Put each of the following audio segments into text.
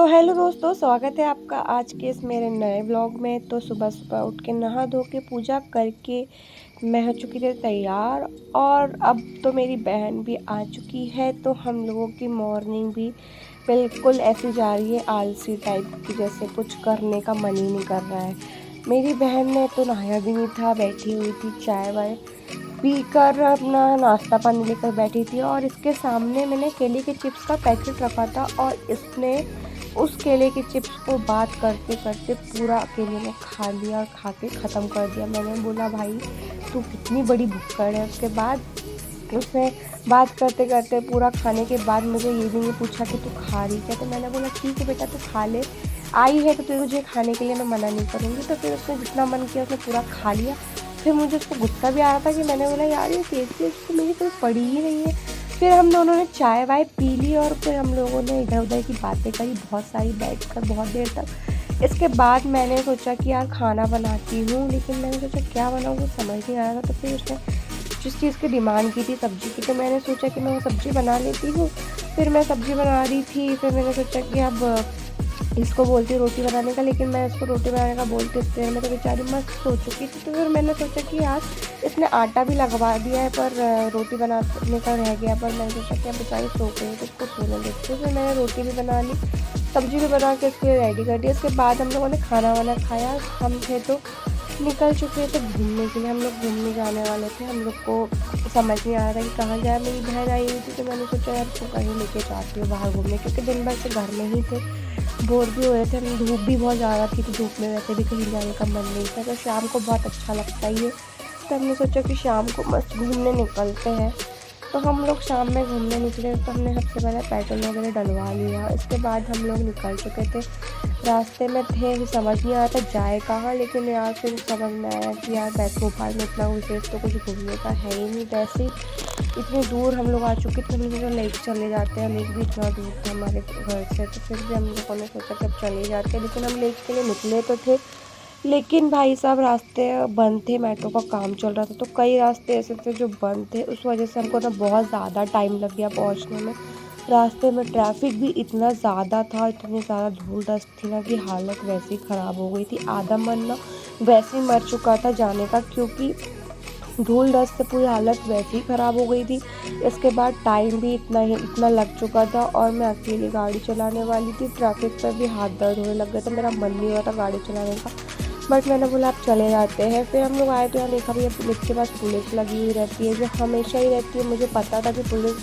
तो हेलो दोस्तों, स्वागत है आपका आज के इस मेरे नए व्लॉग में। तो सुबह-सुबह उठ के नहा धो के पूजा करके मैं हो चुकी थी तैयार और अब तो मेरी बहन भी आ चुकी है। तो हम लोगों की मॉर्निंग भी बिल्कुल ऐसी जा रही है आलसी टाइप की, जैसे कुछ करने का मन ही नहीं कर रहा है। मेरी बहन ने तो नहाया भी नहीं था, बैठी हुई थी चाय-वाय पीकर अपना नाश्ता पानी लेकर बैठी थी और इसके सामने मैंने केले के चिप्स का पैकेट रखा था और इसने उस केले के चिप्स को बात करते-करते पूरा केले ने खा लिया और खा के ख़त्म कर दिया। मैंने बोला, भाई तू कितनी बड़ी भुक्कड़ है। उसके बाद उसने बात करते-करते पूरा खाने के बाद मुझे ये भी नहीं पूछा कि तू खा रही क्या? तो मैंने बोला, ठीक है बेटा, तू खा ले, आई है तो तुझे खाने के लिए मैं मना नहीं करूँगी। तो फिर उसने जितना मन किया उसने पूरा खा लिया। फिर मुझे उसको गुस्सा भी आ रहा था कि मैंने बोला, यार ये टेस्टी तो मेरी कोई पड़ी ही नहीं है। फिर हम दोनों ने चाय-वाय पी ली और फिर हम लोगों ने इधर-उधर की बातें करी बहुत सारी बैठकर बहुत देर तक। इसके बाद मैंने सोचा कि यार खाना बनाती हूँ, लेकिन मैंने सोचा क्या बनाऊँ वो समझ नहीं आ रहा था। तो फिर उसने जिस चीज़ की डिमांड की थी सब्ज़ी की, तो मैंने सोचा कि मैं वो सब्ज़ी बना लेती हूँ। फिर मैं सब्ज़ी बना रही थी, फिर मैंने सोचा कि अब इसको बोलती हूँ रोटी बनाने का, लेकिन मैं इसको रोटी बनाने का बोलती इतनी देर में तो बेचारी मस्त सो चुकी थी। तो फिर मैंने सोचा कि यार इसने आटा भी लगवा दिया है पर रोटी बनाने का रह गया, पर मैंने सोचा कि अब बेचारी सो गई है तो इसको सोने देती हूँ। फिर मैंने रोटी भी बना ली, सब्ज़ी भी बना के इसके लिए रेडी कर दिया। इसके बाद हम लोगों ने खाना वाना खाया। हम थे तो निकल चुके थे घूमने के लिए, हम लोग घूमने जाने वाले थे। हम लोग को समझ नहीं आ रहा था कि कहाँ जाए। मेरी बहन आई हुई थी तो मैंने सोचा यार उसको कहीं लेके जाती हूँ बाहर घूमने, क्योंकि दिन भर से घर में ही थे, बोर भी हो रहे थे। हम धूप भी बहुत ज़्यादा थी तो धूप में वैसे भी कहीं जाने का मन नहीं था। तो शाम को बहुत अच्छा लगता ही है, तो हमने सोचा कि शाम को मस्त घूमने निकलते हैं। तो हम लोग शाम में घूमने निकले तो हमने सबसे पहले पेट्रोल वगैरह डलवा लिया। इसके बाद हम लोग निकल चुके थे, रास्ते में थे, समझ नहीं आ रहा था जाए कहाँ, लेकिन यार फिर समझ में आया कि यार भोपाल में इतना विशेष तो कुछ घूमने का है ही नहीं। वैसे इतनी दूर हम लोग आ चुके थे, हमने सोचा लेक चले जाते हैं। लेक भी इतना दूर था हमारे घर से, तो फिर भी हम लोगों ने सोचा कि अब चले जाते हैं। लेकिन हम लेक के लिए निकले तो थे, लेकिन भाई साहब रास्ते बंद थे, मेट्रो का काम चल रहा था। तो कई रास्ते ऐसे थे जो बंद थे, उस वजह से हमको ना बहुत ज़्यादा टाइम लग गया पहुंचने में। रास्ते में ट्रैफिक भी इतना ज़्यादा था, इतनी ज़्यादा धूल डस्ट थी ना कि हालत वैसे ही ख़राब हो गई थी। आधा मन ना वैसे ही मर चुका था जाने का, क्योंकि धूल डस्ट से पूरी हालत वैसे ही ख़राब हो गई थी। इसके बाद टाइम भी इतना लग चुका था और मैं अकेली गाड़ी चलाने वाली थी। ट्रैफिक पर भी हाथ दर्द होने लग गया था, मेरा मन नहीं हो रहा था गाड़ी चलाने का, बट मैंने बोला अब चले जाते हैं। फिर हम लोग आए तो यहाँ देखा भैया पुलिस के पास पुलिस लगी हुई रहती है, जो हमेशा ही रहती है। मुझे पता था कि पुलिस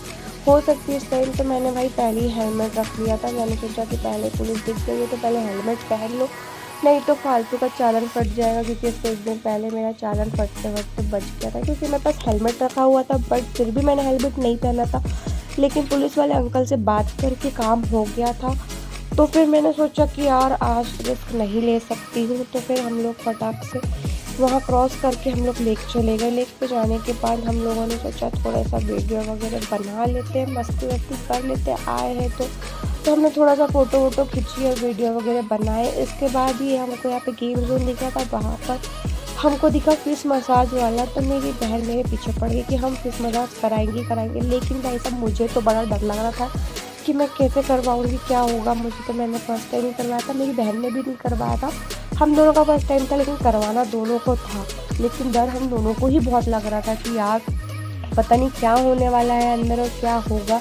हो सकती है इस टाइम, तो मैंने भाई पहले ही हेलमेट रख लिया था। मैंने सोचा कि पहले पुलिस दिख गई है तो पहले हेलमेट पहन लो, नहीं तो फालतू का चालान फट जाएगा। क्योंकि इससे एक दिन पहले मेरा चालान फटते फटते बच गया था, क्योंकि मेरे पास हेलमेट रखा हुआ था, बट फिर भी मैंने हेलमेट नहीं पहना था। लेकिन पुलिस वाले अंकल से बात करके काम हो गया था। तो फिर मैंने सोचा कि यार आज रिस्क नहीं ले सकती हूँ, तो फिर हम लोग फटाक से वहाँ क्रॉस करके हम लोग लेक चले गए। लेक पे जाने के बाद हम लोगों ने सोचा थोड़ा सा वीडियो वगैरह बना लेते हैं, मस्ती वस्ती कर लेते हैं, आए हैं तो हमने थोड़ा सा फ़ोटो वोटो खींची और वीडियो वगैरह बनाए। इसके बाद ही हमको यहाँ पे गेम जोन दिखा था, वहाँ पर हमको दिखा फिश मसाज वाला। तो मेरी बहन मेरे पीछे पड़ गई कि हम फिश मसाज कराएंगे। लेकिन भाई साहब मुझे तो बड़ा डर लग रहा था कि मैं कैसे करवाऊँगी, क्या होगा मुझे। तो मैंने फर्स्ट टाइम ही करवाया था, मेरी बहन ने भी नहीं करवाया था, हम दोनों का फर्स्ट टाइम था, लेकिन करवाना दोनों को था। लेकिन डर हम दोनों को ही बहुत लग रहा था कि यार पता नहीं क्या होने वाला है अंदर और क्या होगा।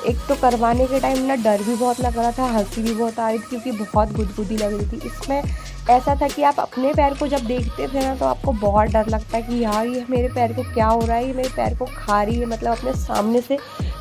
एक तो करवाने के टाइम ना डर भी बहुत लग रहा था, हंसी भी बहुत आ रही थी, क्योंकि बहुत गुदगुदी लग रही थी। इसमें ऐसा था कि आप अपने पैर को जब देखते थे ना तो आपको बहुत डर लगता है कि यार ये मेरे पैर को क्या हो रहा है, ये मेरे पैर को खा रही है। मतलब अपने सामने से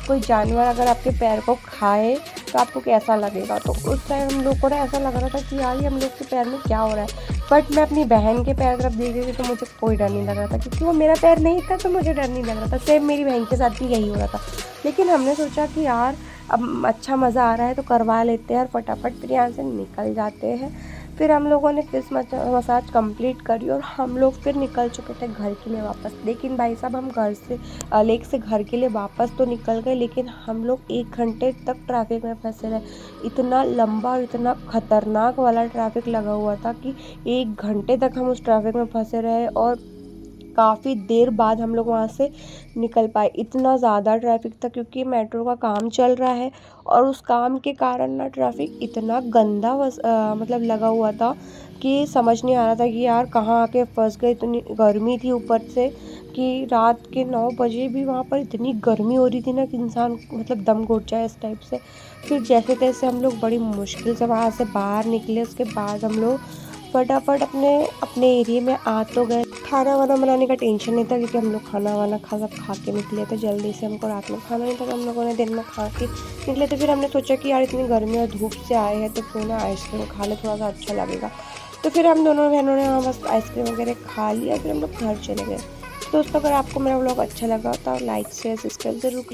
कोई जानवर अगर आपके पैर को खाए तो आपको कैसा लगेगा। तो उस टाइम हम लोग को ना ऐसा लग रहा था कि यार ये हम लोग के पैर में क्या हो रहा है। बट मैं अपनी बहन के पैर तरफ देख रही थी तो मुझे कोई डर नहीं लग रहा था, क्योंकि वो मेरा पैर नहीं था तो मुझे डर नहीं लग रहा था। सेम मेरी बहन के साथ भी यही हो रहा था। लेकिन हमने सोचा कि यार अब अच्छा मज़ा आ रहा है तो करवा लेते हैं और फटाफट फिर यहाँ से निकल जाते हैं। फिर हम लोगों ने फिश मसाज कंप्लीट करी और हम लोग फिर निकल चुके थे घर के लिए वापस। लेकिन भाई साहब हम घर से लेक से घर के लिए वापस तो निकल गए, लेकिन हम लोग 1 घंटे तक ट्रैफिक में फंसे रहे। इतना लंबा और इतना ख़तरनाक वाला ट्रैफिक लगा हुआ था कि 1 घंटे तक हम उस ट्रैफिक में फंसे रहे। और काफ़ी देर बाद हम लोग वहाँ से निकल पाए। इतना ज़्यादा ट्रैफ़िक था क्योंकि मेट्रो का काम चल रहा है और उस काम के कारण ना ट्रैफ़िक इतना गंदा मतलब लगा हुआ था कि समझ नहीं आ रहा था कि यार कहाँ आके फँस गए। इतनी गर्मी थी ऊपर से कि रात के 9 बजे भी वहाँ पर इतनी गर्मी हो रही थी ना कि इंसान मतलब दम घुट जाए इस टाइप से। फिर जैसे-तैसे हम लोग बड़ी मुश्किल से वहाँ से बाहर निकले। उसके बाद हम लोग फटाफट अपने अपने एरिया में आ तो गए। खाना-वाना बनाने का टेंशन नहीं था क्योंकि हम लोग खाना-वाना सब खा के निकले थे जल्दी से। हमको रात में खाना नहीं था तो हम लोगों ने दिन में खा के निकले थे। फिर हमने सोचा कि यार इतनी गर्मी और धूप से आए हैं तो क्यों ना आइसक्रीम खा लें, थोड़ा-सा अच्छा लगेगा। तो फिर हम दोनों बहनों ने वहाँ बस आइसक्रीम वगैरह खा लिया, फिर हम लोग घर चले गए। दोस्तों अगर आपको मेरा व्लॉग अच्छा लगा तो लाइक शेयर सब्सक्राइब ज़रूर करो।